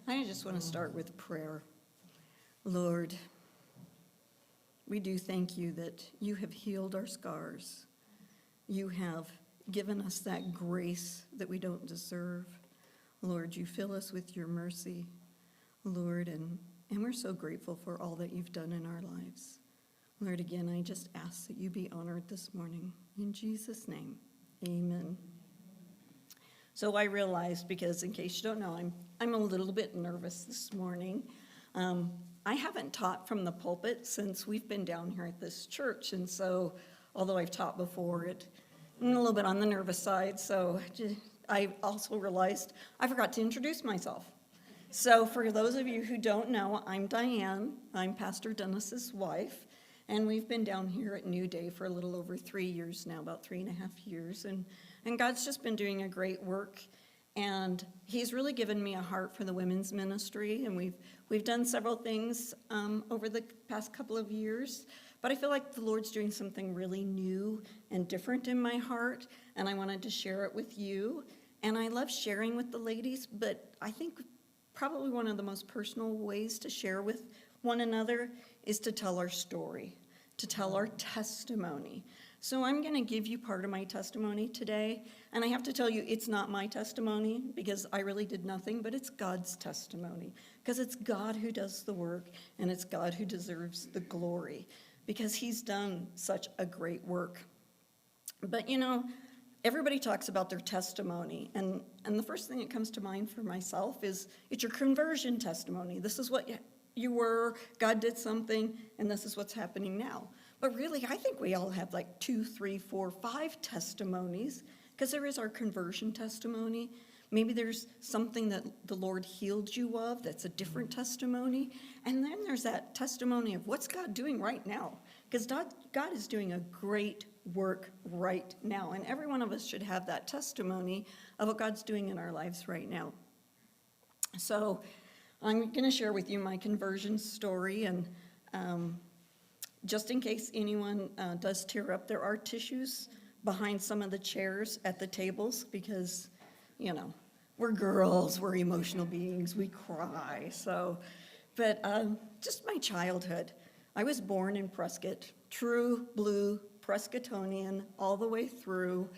I just want to start with prayer. Lord, we do thank you that you have healed our scars. You have given us that grace that we don't deserve. Lord, you fill us with your mercy, Lord, and we're so grateful for all that you've done in our lives. Lord, again, I just ask that you be honored this morning. In Jesus' name, amen. So I realized, because in case you don't know, I'm a little bit nervous this morning. I haven't taught from the pulpit since we've been down here at this church, and so although I've taught before, I'm a little bit on the nervous side, so I also realized I forgot to introduce myself. So for those of you who don't know, I'm Diane. I'm Pastor Dennis's wife, and we've been down here at New Day for a little over 3 years now, about 3.5 years, and God's just been doing a great work, and he's really given me a heart for the women's ministry, and we've done several things over the past couple of years, but I feel like the Lord's doing something really new and different in my heart, and I wanted to share it with you. And I love sharing with the ladies, but I think probably one of the most personal ways to share with one another is to tell our story, to tell our testimony. So I'm going to give you part of my testimony today, and I have to tell you, it's not my testimony because I really did nothing, but it's God's testimony, because it's God who does the work, and it's God who deserves the glory, because he's done such a great work. But you know, everybody talks about their testimony, and the first thing that comes to mind for myself is it's your conversion testimony. This is what you were, God did something, and this is what's happening now. But really, I think we all have like 2, 3, 4, 5 testimonies, because there is our conversion testimony. Maybe there's something that the Lord healed you of that's a different testimony. And then there's that testimony of what's God doing right now, because God is doing a great work right now. And every one of us should have that testimony of what God's doing in our lives right now. So I'm going to share with you my conversion story, and just in case anyone does tear up, there are tissues behind some of the chairs at the tables because, you know, we're girls, we're emotional beings, we cry. So, but just my childhood. I was born in Prescott, true blue Prescottonian all the way through,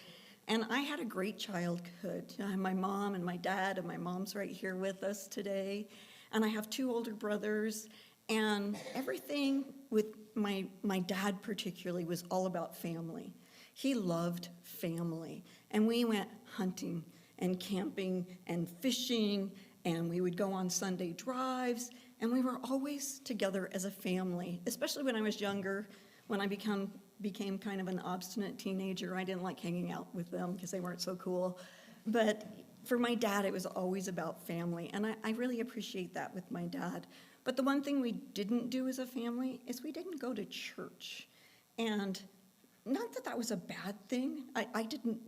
and I had a great childhood. I have my mom and my dad, and my mom's right here with us today, and I have 2 older brothers, and everything with my dad particularly was all about family. He loved family, and we went hunting and camping and fishing, and we would go on Sunday drives, and we were always together as a family, especially when I was younger. When I became kind of an obstinate teenager, I didn't like hanging out with them because they weren't so cool. But for my dad, it was always about family, and I really appreciate that with my dad. But the one thing we didn't do as a family is we didn't go to church. And not that that was a bad thing. I didn't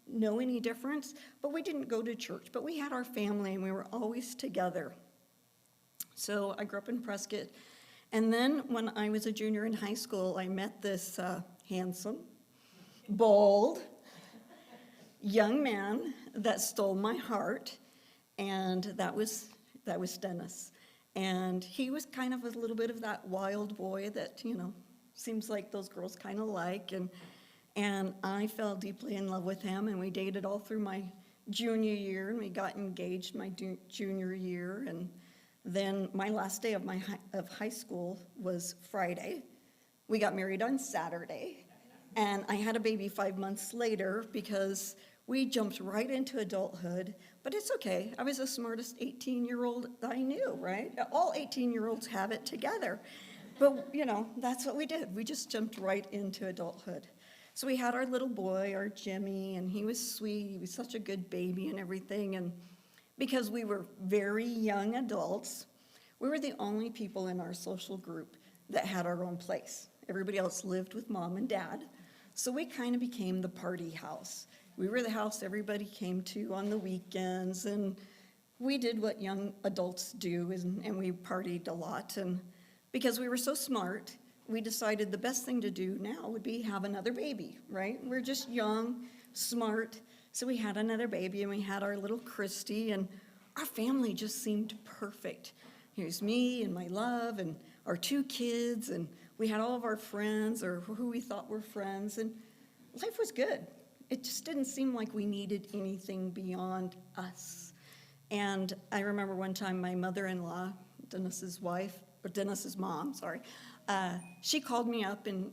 know any difference, but we didn't go to church. But we had our family, and we were always together. So I grew up in Prescott. And then when I was a junior in high school, I met this handsome, bold, young man that stole my heart, and that was Dennis. And he was kind of a little bit of that wild boy that, you know, seems like those girls kind of like, and I fell deeply in love with him, and we dated all through my junior year, and we got engaged my junior year, and then my last day of high school was Friday. We got married on Saturday, and I had a baby 5 months later because we jumped right into adulthood, but it's okay. I was the smartest 18-year-old I knew, right? All 18-year-olds have it together. But, you know, that's what we did. We just jumped right into adulthood. So we had our little boy, our Jimmy, and he was sweet. He was such a good baby and everything. And because we were very young adults, we were the only people in our social group that had our own place. Everybody else lived with mom and dad. So we kind of became the party house. We were the house everybody came to on the weekends, and we did what young adults do, and we partied a lot. And because we were so smart, we decided the best thing to do now would be have another baby, right? We're just young, smart, so we had another baby, and we had our little Christy, and our family just seemed perfect. Here's me and my love and our 2 kids, and we had all of our friends or who we thought were friends, and life was good. It just didn't seem like we needed anything beyond us. And I remember one time my mother-in-law, Dennis's wife, or Dennis's mom, sorry, she called me up and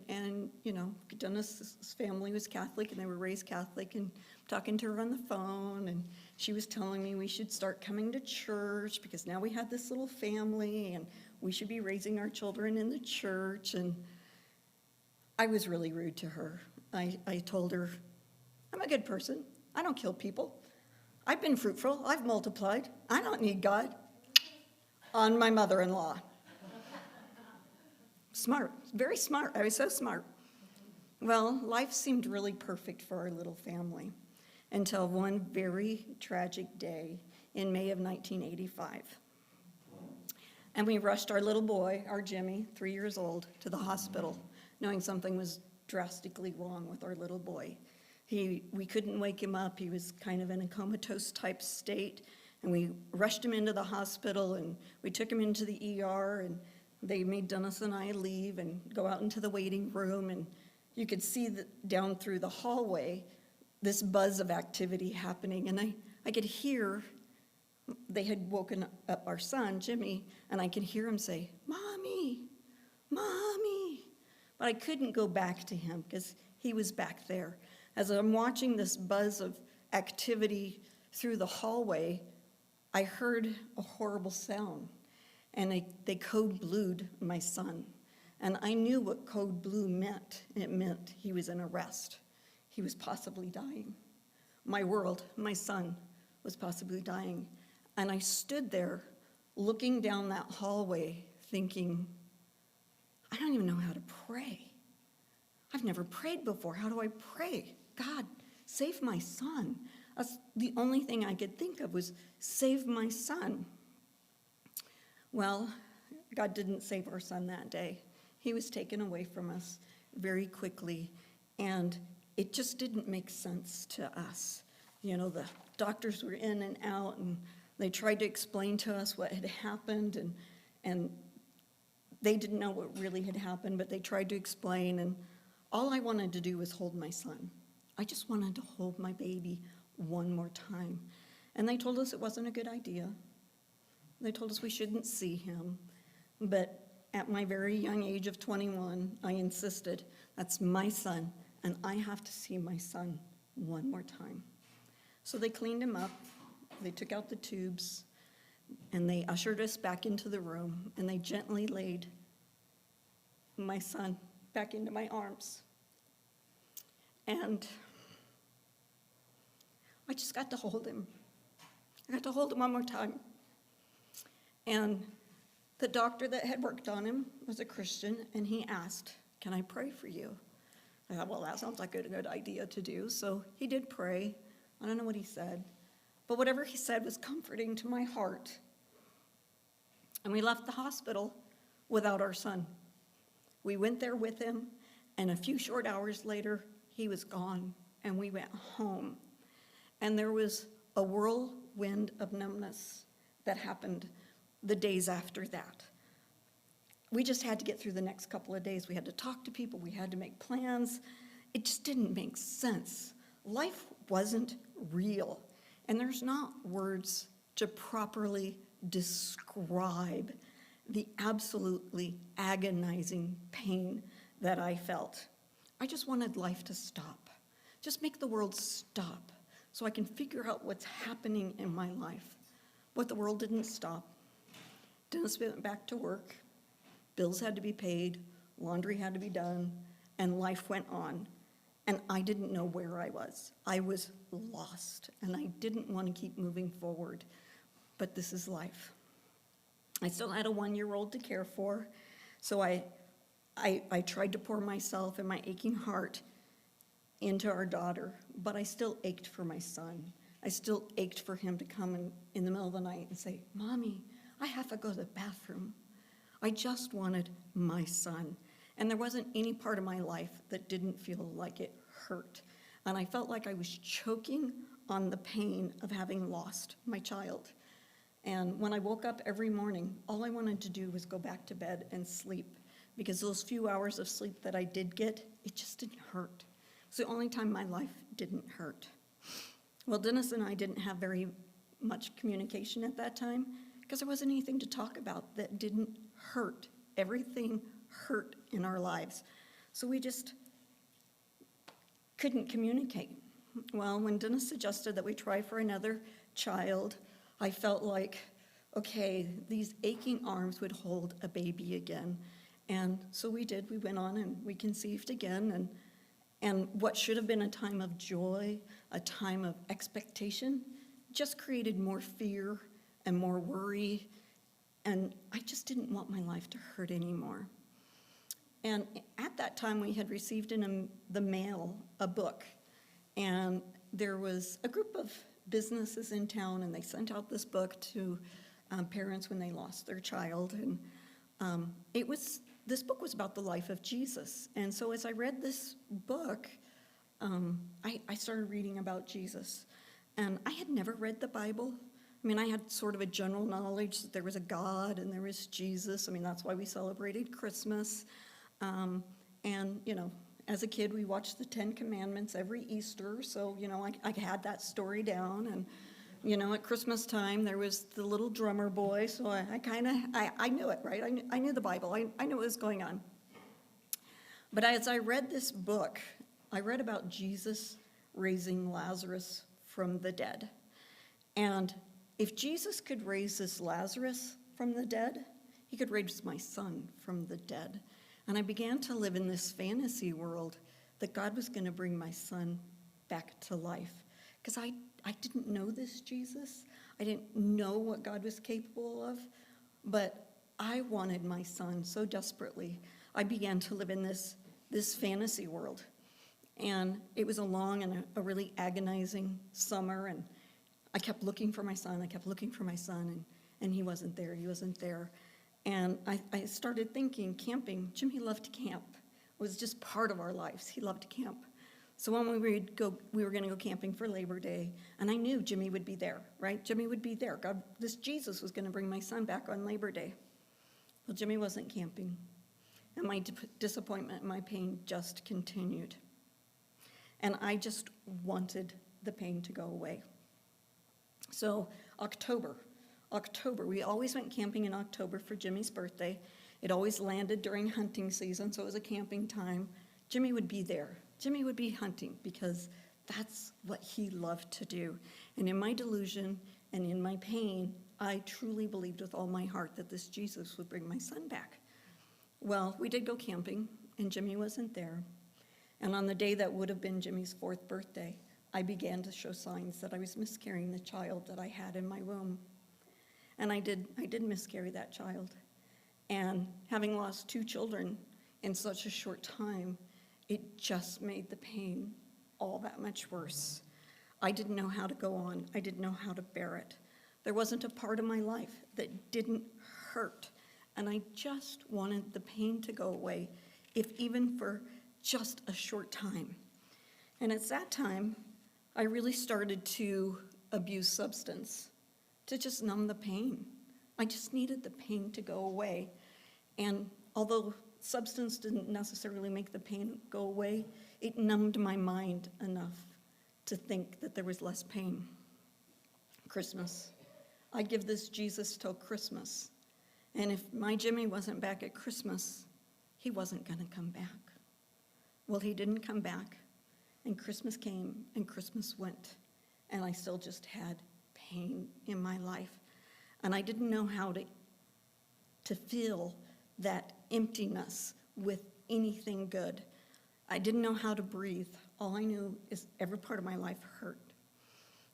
Dennis's family was Catholic and they were raised Catholic, and talking to her on the phone, and she was telling me we should start coming to church because now we had this little family and we should be raising our children in the church. And I was really rude to her. I told her, I'm a good person. I don't kill people. I've been fruitful. I've multiplied. I don't need God. On my mother-in-law. Smart, very smart. I was so smart. Well, life seemed really perfect for our little family until one very tragic day in May of 1985. And we rushed our little boy, our Jimmy, 3 years old, to the hospital, knowing something was drastically wrong with our little boy. We couldn't wake him up. He was kind of in a comatose type state. And we rushed him into the hospital, and we took him into the ER, and they made Dennis and I leave and go out into the waiting room, and you could see down through the hallway this buzz of activity happening. And I could hear, they had woken up our son, Jimmy, and I could hear him say, "Mommy, Mommy." But I couldn't go back to him because he was back there. As I'm watching this buzz of activity through the hallway, I heard a horrible sound, and they code blued my son. And I knew what code blue meant. It meant he was in arrest. He was possibly dying. My world, my son, was possibly dying. And I stood there looking down that hallway thinking, I don't even know how to pray. I've never prayed before. How do I pray? God, save my son. That's the only thing I could think of was save my son. Well, God didn't save our son that day. He was taken away from us very quickly, and it just didn't make sense to us. You know, the doctors were in and out, and they tried to explain to us what had happened, and they didn't know what really had happened, but they tried to explain, and all I wanted to do was hold my son. I just wanted to hold my baby one more time. And they told us it wasn't a good idea. They told us we shouldn't see him. But at my very young age of 21, I insisted, that's my son, and I have to see my son one more time. So they cleaned him up, they took out the tubes, and they ushered us back into the room, and they gently laid my son back into my arms. And I just got to hold him. I got to hold him one more time. And the doctor that had worked on him was a Christian, and he asked, "Can I pray for you?" I thought, well, that sounds like a good idea to do. So he did pray. I don't know what he said, but whatever he said was comforting to my heart. And we left the hospital without our son. We went there with him, and a few short hours later, he was gone, and we went home. And there was a whirlwind of numbness that happened the days after that. We just had to get through the next couple of days. We had to talk to people. We had to make plans. It just didn't make sense. Life wasn't real. And there's not words to properly describe the absolutely agonizing pain that I felt. I just wanted life to stop. Just make the world stop so I can figure out what's happening in my life. But the world didn't stop. Dennis went back to work. Bills had to be paid, laundry had to be done, and life went on. And I didn't know where I was. I was lost, and I didn't want to keep moving forward. But this is life. I still had a 1-year-old to care for, so I tried to pour myself and my aching heart into our daughter, but I still ached for my son. I still ached for him to come in the middle of the night and say, "Mommy, I have to go to the bathroom." I just wanted my son. And there wasn't any part of my life that didn't feel like it hurt. And I felt like I was choking on the pain of having lost my child. And when I woke up every morning, all I wanted to do was go back to bed and sleep, because those few hours of sleep that I did get, it just didn't hurt. It's the only time my life didn't hurt. Well, Dennis and I didn't have very much communication at that time because there wasn't anything to talk about that didn't hurt. Everything hurt in our lives. So we just couldn't communicate. Well, when Dennis suggested that we try for another child, I felt like, okay, these aching arms would hold a baby again. And so we did. We went on and we conceived again. And what should have been a time of joy, a time of expectation, just created more fear and more worry. And I just didn't want my life to hurt anymore. And at that time, we had received in the mail a book. And there was a group of businesses in town, and they sent out this book to parents when they lost their child. And this book was about the life of Jesus. And so as I read this book, I started reading about Jesus. And I had never read the Bible. I mean, I had sort of a general knowledge that there was a God and there was Jesus. I mean, that's why we celebrated Christmas. And, you know, as a kid, we watched the 10 Commandments every Easter. So, you know, I had that story down. And, you know, at Christmas time, there was the little drummer boy. So I knew it, right? I knew the Bible. I knew what was going on. But as I read this book, I read about Jesus raising Lazarus from the dead. And if Jesus could raise this Lazarus from the dead, he could raise my son from the dead. And I began to live in this fantasy world that God was going to bring my son back to life. Because I didn't know this Jesus. I didn't know what God was capable of. But I wanted my son so desperately. I began to live in this fantasy world. And it was a long and a really agonizing summer. And I kept looking for my son. I kept looking for my son. And he wasn't there. He wasn't there. And I started thinking, camping, Jimmy loved to camp. It was just part of our lives. He loved to camp. So when we were going to go camping for Labor Day, and I knew Jimmy would be there, right? Jimmy would be there. God, this Jesus was going to bring my son back on Labor Day. Well, Jimmy wasn't camping, and my disappointment and my pain just continued. And I just wanted the pain to go away. So October, we always went camping in October for Jimmy's birthday. It always landed during hunting season, so it was a camping time. Jimmy would be there. Jimmy would be hunting because that's what he loved to do. And in my delusion and in my pain, I truly believed with all my heart that this Jesus would bring my son back. Well, we did go camping, and Jimmy wasn't there. And on the day that would have been Jimmy's 4th birthday, I began to show signs that I was miscarrying the child that I had in my womb. And I did miscarry that child. And having lost 2 children in such a short time, it just made the pain all that much worse. I didn't know how to go on. I didn't know how to bear it. There wasn't a part of my life that didn't hurt. And I just wanted the pain to go away, if even for just a short time. And it's that time I really started to abuse substance to just numb the pain. I just needed the pain to go away. And although substance didn't necessarily make the pain go away, it numbed my mind enough to think that there was less pain. Christmas. I'd give this Jesus till Christmas. And if my Jimmy wasn't back at Christmas, he wasn't going to come back. Well, he didn't come back, and Christmas came and Christmas went, and I still just had pain in my life. And I didn't know how to fill that emptiness with anything good. I didn't know how to breathe. All I knew is every part of my life hurt.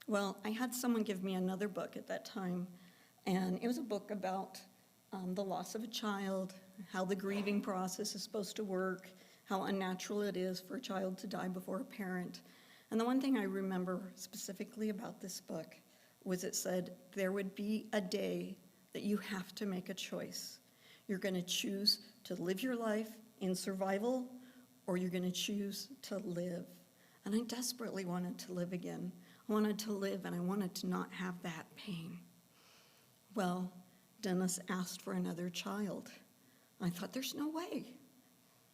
Well, I had someone give me another book at that time, and it was a book about the loss of a child, how the grieving process is supposed to work, how unnatural it is for a child to die before a parent. And the one thing I remember specifically about this book was it said there would be a day that you have to make a choice. You're going to choose to live your life in survival, or you're going to choose to live. And I desperately wanted to live again. I wanted to live, and I wanted to not have that pain. Well, Dennis asked for another child. I thought, there's no way.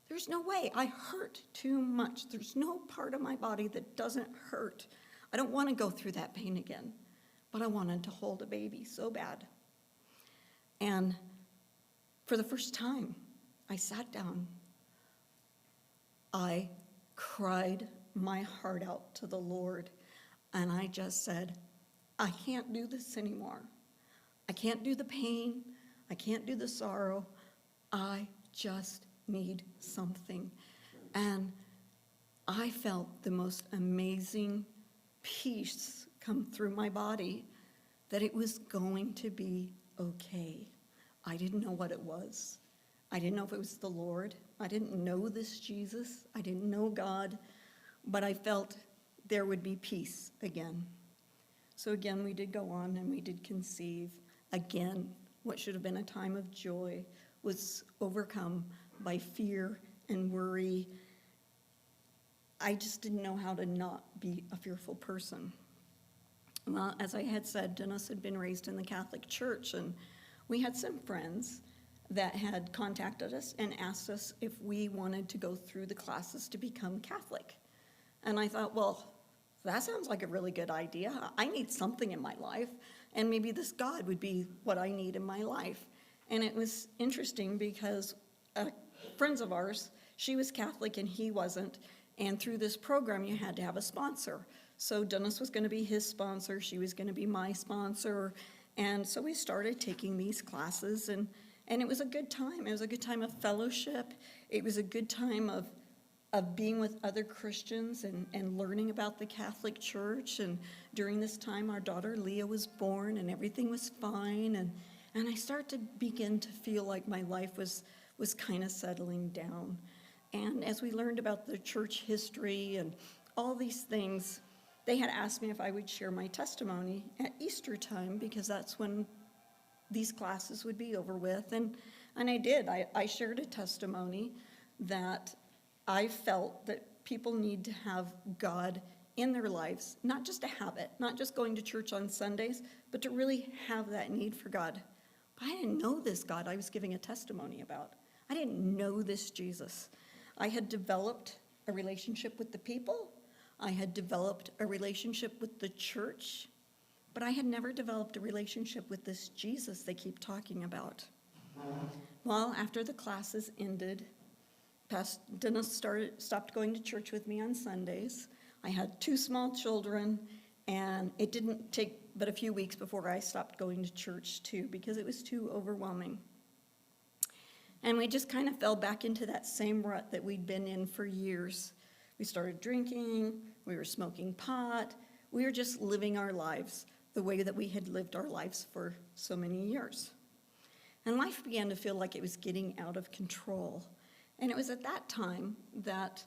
There's no way. I hurt too much. There's no part of my body that doesn't hurt. I don't want to go through that pain again. But I wanted to hold a baby so bad. And for the first time, I sat down. I cried my heart out to the Lord. And I just said, I can't do this anymore. I can't do the pain. I can't do the sorrow. I just need something. And I felt the most amazing peace come through my body that it was going to be okay. I didn't know what it was. I didn't know if it was the Lord. I didn't know this Jesus. I didn't know God. But I felt there would be peace again. So again, we did go on and we did conceive. Again, what should have been a time of joy was overcome by fear and worry. I just didn't know how to not be a fearful person. Well, as I had said, Dennis had been raised in the Catholic Church, and we had some friends that had contacted us and asked us if we wanted to go through the classes to become Catholic. And I thought, well, that sounds like a really good idea. I need something in my life, and maybe this God would be what I need in my life. And it was interesting because friends of ours, she was Catholic and he wasn't, and through this program you had to have a sponsor. So Dennis was going to be his sponsor, she was going to be my sponsor, and so we started taking these classes, and it was a good time. It was a good time of fellowship. It was a good time of being with other Christians and learning about the Catholic Church. And during this time, our daughter Leah was born, and everything was fine. And I started to begin to feel like my life was kind of settling down. And as we learned about the church history and all these things, they had asked me if I would share my testimony at Easter time, because that's when these classes would be over with. And I did. I shared a testimony that I felt that people need to have God in their lives, not just to have it, not just going to church on Sundays, but to really have that need for God. But I didn't know this God I was giving a testimony about. I didn't know this Jesus. I had developed a relationship with the people. I had developed a relationship with the church, but I had never developed a relationship with this Jesus they keep talking about. Well, after the classes ended, Dennis stopped going to church with me on Sundays. I had 2 small children, and it didn't take but a few weeks before I stopped going to church too, because it was too overwhelming. And we just kind of fell back into that same rut that we'd been in for years. We started drinking, we were smoking pot, we were just living our lives the way that we had lived our lives for so many years. And life began to feel like it was getting out of control. And it was at that time that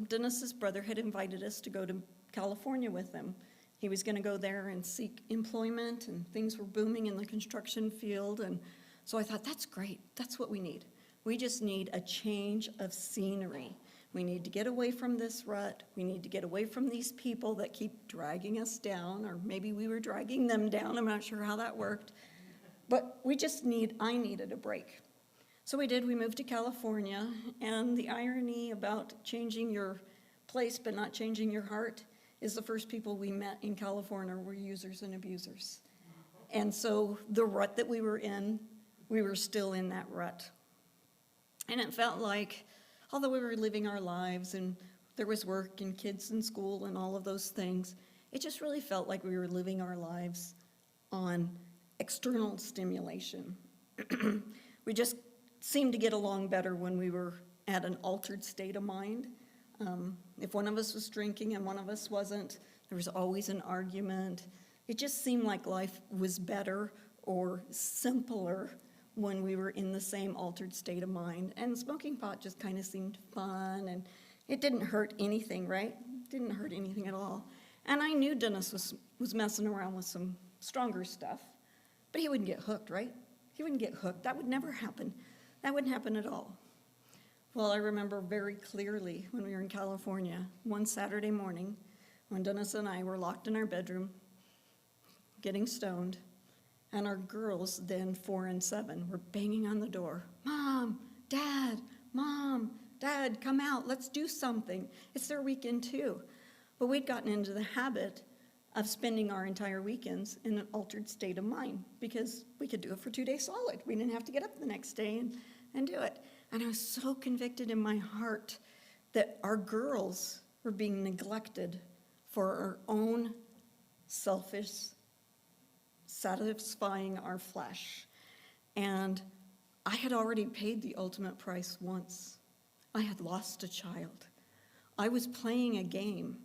Dennis's brother had invited us to go to California with him. He was going to go there and seek employment, and things were booming in the construction field. And so I thought, that's great. That's what we need. We just need a change of scenery. We need to get away from this rut. We need to get away from these people that keep dragging us down, or maybe we were dragging them down. I'm not sure how that worked. But I needed a break. So we did. We moved to California, and the irony about changing your place but not changing your heart is the first people we met in California were users and abusers. And so the rut that we were in, we were still in that rut. And it felt like, although we were living our lives and there was work and kids in school and all of those things, it just really felt like we were living our lives on external stimulation. We just seemed to get along better when we were at an altered state of mind. If one of us was drinking and one of us wasn't, there was always an argument. It just seemed like life was better or simpler when we were in the same altered state of mind. And smoking pot just kind of seemed fun, and it didn't hurt anything, right? Didn't hurt anything at all. And I knew Dennis was messing around with some stronger stuff, but he wouldn't get hooked, right? He wouldn't get hooked. That would never happen. That wouldn't happen at all. Well, I remember very clearly when we were in California, one Saturday morning, when Dennis and I were locked in our bedroom, getting stoned, And our girls, then 4 and 7, were banging on the door. Mom, Dad, come out. Let's do something. It's their weekend too. But we'd gotten into the habit of spending our entire weekends in an altered state of mind because we could do it for 2 days solid. We didn't have to get up the next day and do it. And I was so convicted in my heart that our girls were being neglected for our own selfish satisfying our flesh. And I had already paid the ultimate price once. I had lost a child. I was playing a game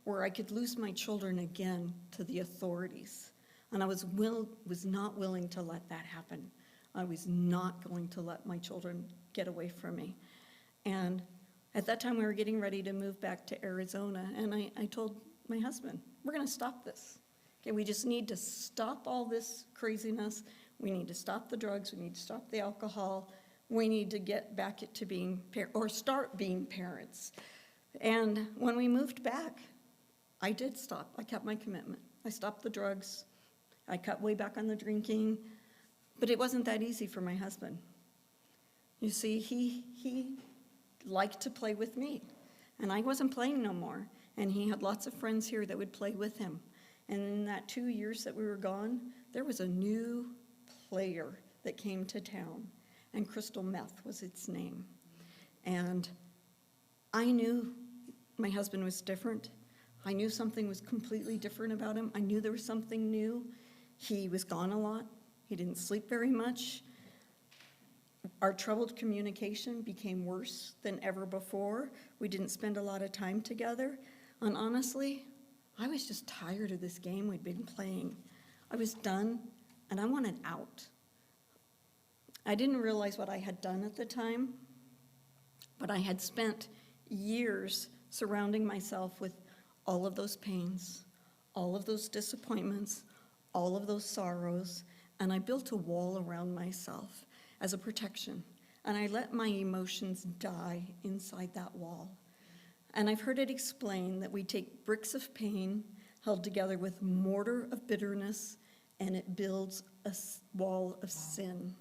where I could lose my children again to the authorities. And I was not willing to let that happen. I was not going to let my children get away from me. And at that time, we were getting ready to move back to Arizona, and I told my husband, we're going to stop this. Okay, we just need to stop all this craziness. We need to stop the drugs. We need to stop the alcohol. We need to get back to being, or start being parents. And when we moved back, I did stop. I kept my commitment. I stopped the drugs. I cut way back on the drinking. But it wasn't that easy for my husband. You see, he liked to play with me. And I wasn't playing no more. And he had lots of friends here that would play with him. And in that 2 years that we were gone, there was a new player that came to town. And crystal meth was its name. And I knew my husband was different. I knew something was completely different about him. I knew there was something new. He was gone a lot. He didn't sleep very much. Our troubled communication became worse than ever before. We didn't spend a lot of time together. And honestly, I was just tired of this game we'd been playing. I was done, and I wanted out. I didn't realize what I had done at the time, but I had spent years surrounding myself with all of those pains, all of those disappointments, all of those sorrows, and I built a wall around myself as a protection, and I let my emotions die inside that wall. And I've heard it explained that we take bricks of pain held together with mortar of bitterness, and it builds a wall of sin.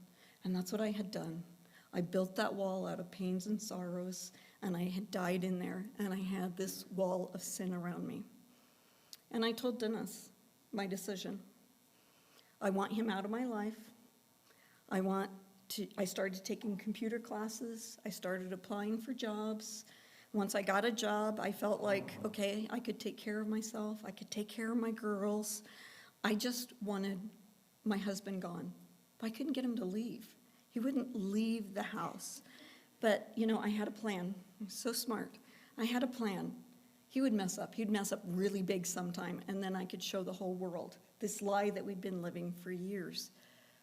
And that's what I had done. I built that wall out of pains and sorrows, and I had died in there, and I had this wall of sin around me. And I told Dennis my decision. I want him out of my life. I started taking computer classes. I started applying for jobs. Once I got a job, I felt like, okay, I could take care of myself. I could take care of my girls. I just wanted my husband gone. But I couldn't get him to leave. He wouldn't leave the house. But, I had a plan. I'm so smart. I had a plan. He would mess up. He'd mess up really big sometime, and then I could show the whole world this lie that we'd been living for years.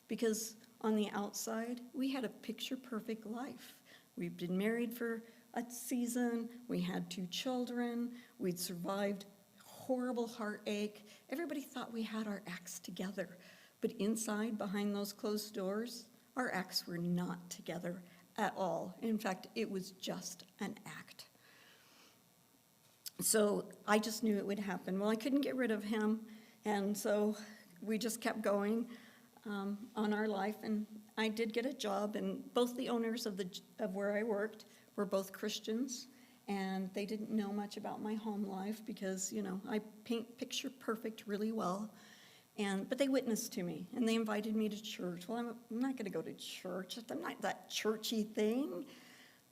Because on the outside, we had a picture-perfect life. We'd been married for a season. We had 2 children. We'd survived horrible heartache. Everybody thought we had our acts together. But inside, behind those closed doors, our acts were not together at all. In fact, it was just an act. So I just knew it would happen. Well, I couldn't get rid of him, and so we just kept going on our life. And I did get a job, and both the owners of where I worked were both Christians, and they didn't know much about my home life because, I paint picture perfect really well. But they witnessed to me, and they invited me to church. Well, I'm not going to go to church. I'm not that churchy thing.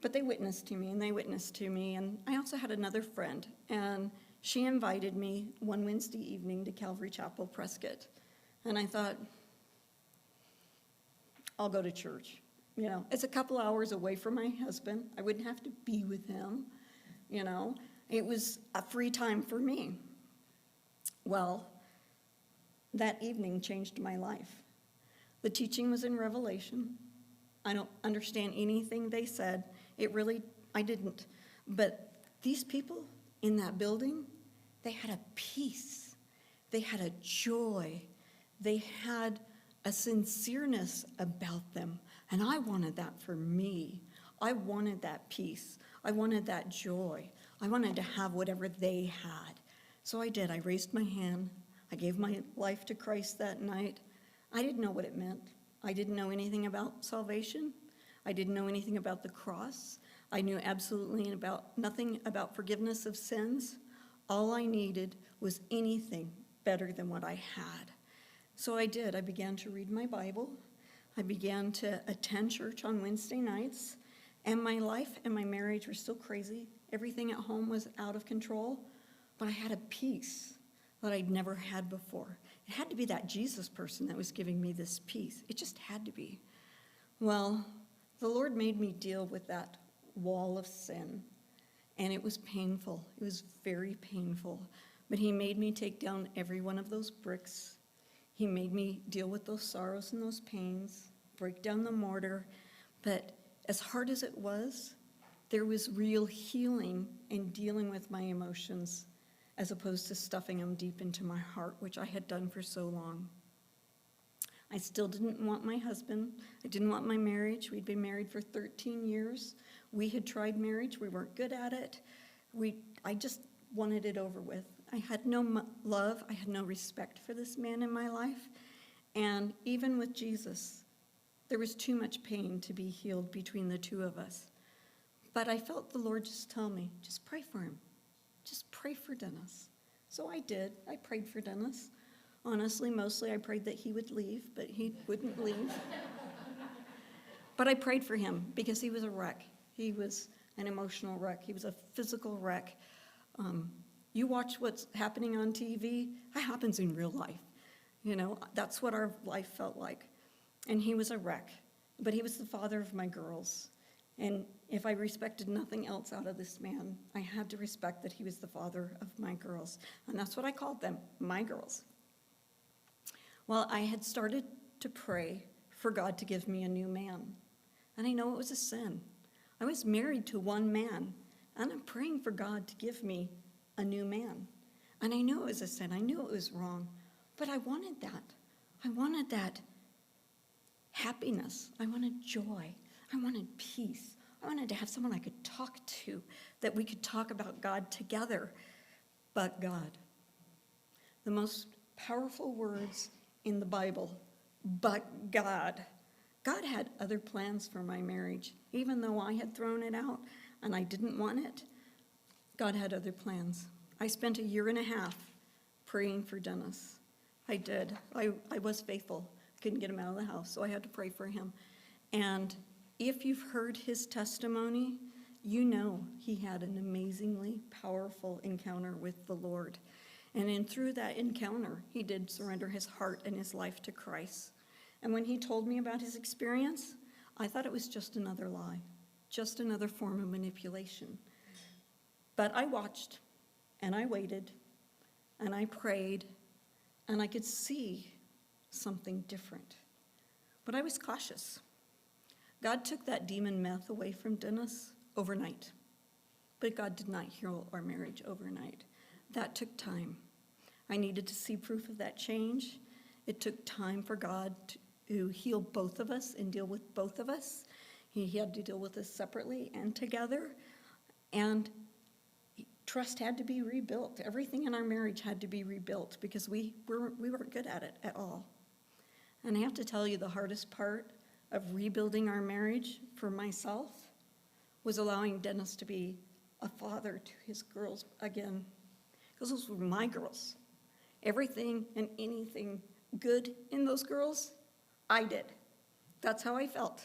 But they witnessed to me, and they witnessed to me. And I also had another friend, and she invited me one Wednesday evening to Calvary Chapel, Prescott. And I thought, I'll go to church. It's a couple hours away from my husband. I wouldn't have to be with him. It was a free time for me. Well, that evening changed my life. The teaching was in Revelation. I don't understand anything they said. I didn't. But these people in that building, they had a peace. They had a joy. They had a sincereness about them. And I wanted that for me. I wanted that peace. I wanted that joy. I wanted to have whatever they had. So I did. I raised my hand. I gave my life to Christ that night. I didn't know what it meant. I didn't know anything about salvation. I didn't know anything about the cross. I knew absolutely nothing about forgiveness of sins. All I needed was anything better than what I had. So I did. I began to read my Bible. I began to attend church on Wednesday nights. And my life and my marriage were still crazy. Everything at home was out of control. But I had a peace that I'd never had before. It had to be that Jesus person that was giving me this peace. It just had to be. Well, the Lord made me deal with that wall of sin. And it was painful. It was very painful. But he made me take down every one of those bricks. He made me deal with those sorrows and those pains, break down the mortar. But as hard as it was, there was real healing in dealing with my emotions as opposed to stuffing them deep into my heart, which I had done for so long. I still didn't want my husband. I didn't want my marriage. We'd been married for 13 years. We had tried marriage. We weren't good at it. I just wanted it over with. I had no love. I had no respect for this man in my life. And even with Jesus, there was too much pain to be healed between the two of us. But I felt the Lord just tell me, just pray for him. Just pray for Dennis. So I did. I prayed for Dennis. Honestly, mostly I prayed that he would leave, but he wouldn't leave. But I prayed for him because he was a wreck. He was an emotional wreck. He was a physical wreck. You watch what's happening on TV, that happens in real life. You know, that's what our life felt like. And he was a wreck, but he was the father of my girls. And if I respected nothing else out of this man, I had to respect that he was the father of my girls. And that's what I called them, my girls. Well, I had started to pray for God to give me a new man. And I know it was a sin. I was married to one man, and I'm praying for God to give me a new man. And I knew it was a sin. I knew it was wrong. But I wanted that. I wanted that happiness. I wanted joy. I wanted peace. I wanted to have someone I could talk to, that we could talk about God together. But God. The most powerful words in the Bible, but God. God had other plans for my marriage. Even though I had thrown it out and I didn't want it, God had other plans. I spent 1.5 years praying for Dennis. I did. I was faithful. Couldn't get him out of the house, so I had to pray for him. And if you've heard his testimony, you know he had an amazingly powerful encounter with the Lord. And through that encounter, he did surrender his heart and his life to Christ. And when he told me about his experience, I thought it was just another lie, just another form of manipulation. But I watched, and I waited, and I prayed, and I could see something different. But I was cautious. God took that demon meth away from Dennis overnight. But God did not heal our marriage overnight. That took time. I needed to see proof of that change. It took time for God to heal both of us and deal with both of us. He had to deal with us separately and together. And trust had to be rebuilt. Everything in our marriage had to be rebuilt because we weren't good at it at all. And I have to tell you, the hardest part of rebuilding our marriage for myself was allowing Dennis to be a father to his girls again. Because those were my girls. Everything and anything good in those girls, I did. That's how I felt.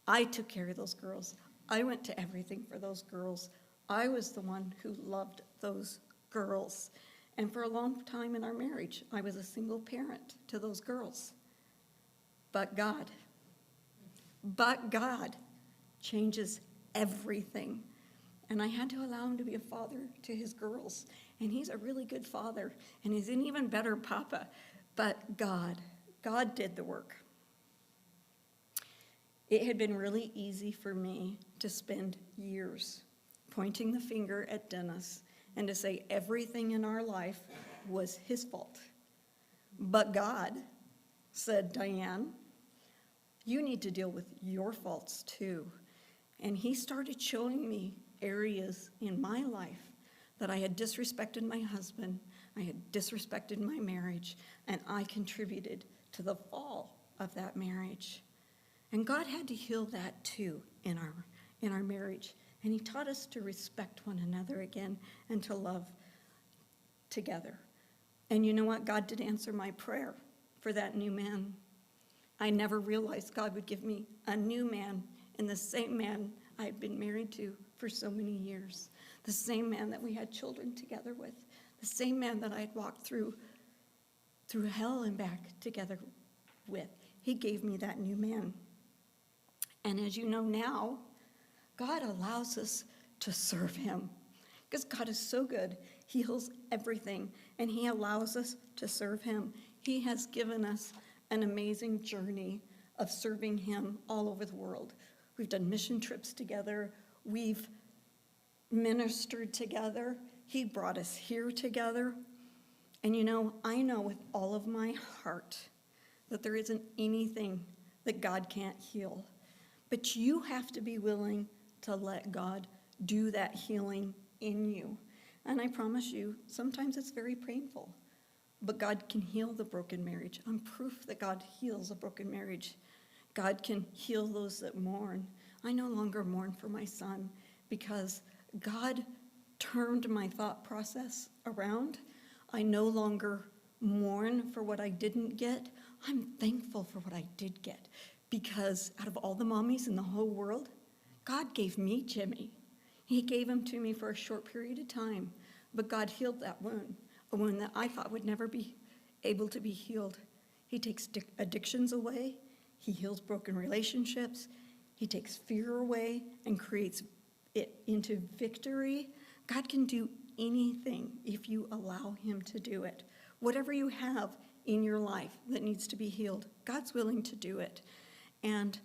I took care of those girls. I went to everything for those girls. I was the one who loved those girls. And for a long time in our marriage, I was a single parent to those girls. But God changes everything. And I had to allow him to be a father to his girls. And he's a really good father. And he's an even better papa. But God did the work. It had been really easy for me to spend years pointing the finger at Dennis and to say everything in our life was his fault. But God said, Diane, you need to deal with your faults too. And he started showing me areas in my life that I had disrespected my husband, I had disrespected my marriage, and I contributed to to the fall of that marriage. And God had to heal that too in our marriage. And he taught us to respect one another again and to love together. And you know what? God did answer my prayer for that new man. I never realized God would give me a new man in the same man I had been married to for so many years. The same man that we had children together with. The same man that I had walked through hell and back together with. He gave me that new man. And as you know now, God allows us to serve him because God is so good. He heals everything, and he allows us to serve him. He has given us an amazing journey of serving him all over the world. We've done mission trips together. We've ministered together. He brought us here together. And you know, I know with all of my heart that there isn't anything that God can't heal. But you have to be willing to let God do that healing in you. And I promise you, sometimes it's very painful. But God can heal the broken marriage. I'm proof that God heals a broken marriage. God can heal those that mourn. I no longer mourn for my son because God turned my thought process around. I no longer mourn for what I didn't get. I'm thankful for what I did get because out of all the mommies in the whole world, God gave me Jimmy. He gave him to me for a short period of time, but God healed that wound, a wound that I thought would never be able to be healed. He takes addictions away. He heals broken relationships. He takes fear away and creates it into victory. God can do anything if you allow him to do it. Whatever you have in your life that needs to be healed, God's willing to do it. And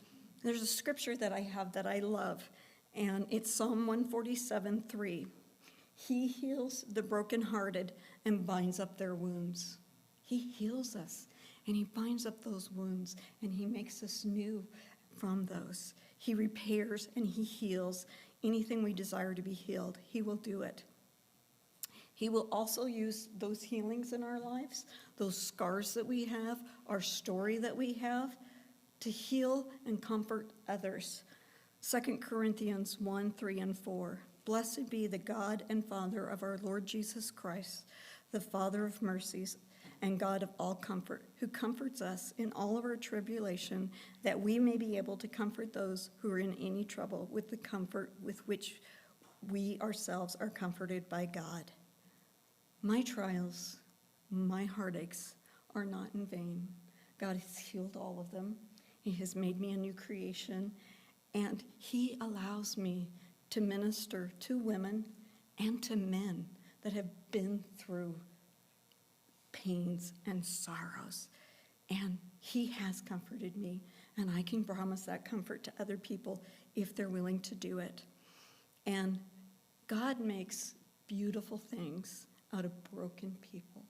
there's a scripture that I have that I love, and it's Psalm 147:3. He heals the brokenhearted and binds up their wounds. He heals us, and he binds up those wounds, and he makes us new from those. He repairs and he heals anything we desire to be healed. He will do it. He will also use those healings in our lives, those scars that we have, our story that we have, to heal and comfort others. 2 Corinthians 1:3 and 4. Blessed be the God and Father of our Lord Jesus Christ, the Father of mercies and God of all comfort, who comforts us in all of our tribulation, that we may be able to comfort those who are in any trouble with the comfort with which we ourselves are comforted by God. My trials, my heartaches are not in vain. God has healed all of them. He has made me a new creation, and he allows me to minister to women and to men that have been through pains and sorrows. And he has comforted me, and I can promise that comfort to other people if they're willing to do it. And God makes beautiful things out of broken people.